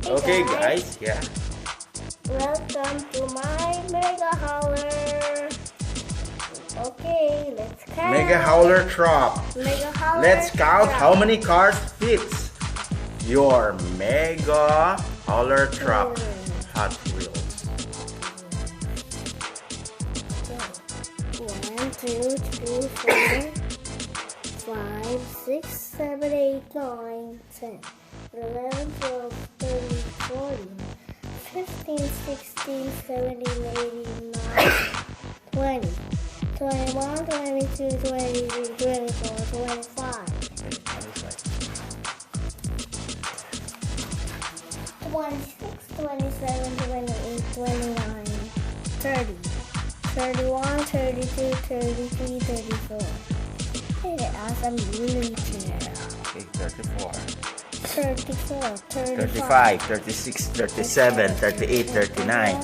Okay guys, yeah. Welcome to my Mega Hauler. Okay, let's count. Mega Hauler truck. Mega Hauler Let's count truck. how many cars fits your Mega Hauler truck. Hot Wheels. 1, 2, 3, 4, 5, 6, 7, 8, 9, 10, 11, 12, 13, 14, 15, 16, 17, 18, 19, 20, 21, 22, 23, 24, 25, 26, 27, 28, 29, 30, 31, 32, 33, 34. Hey, I'm really clear. Okay, 34. 34, 35, 36, 37, 38, 39.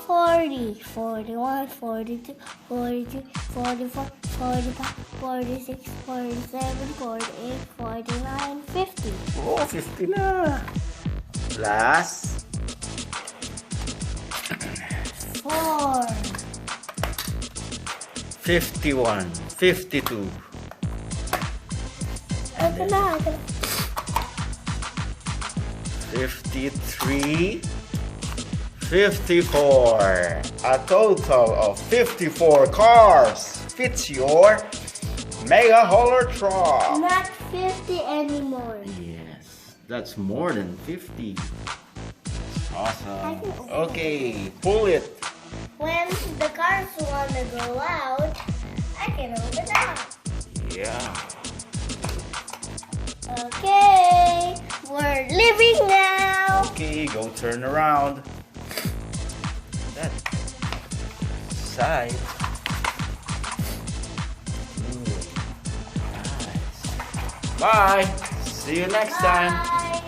40, 41, 42, 43, 44, 45, 46, 47, 48, 49, 50. Oh, 50 na. Plus 4, 51, 52. Ito na. 53, 54. A total of 54 cars fits your Mega Hauler truck. Not 50 anymore. Yes, that's more than 50. Awesome. can open Okay, pull it. When the cars want to go out, I can open up. Yeah. Okay, we're leaving now. Okay, go turn around. That side. Ooh, nice. Bye. See you next time. Bye.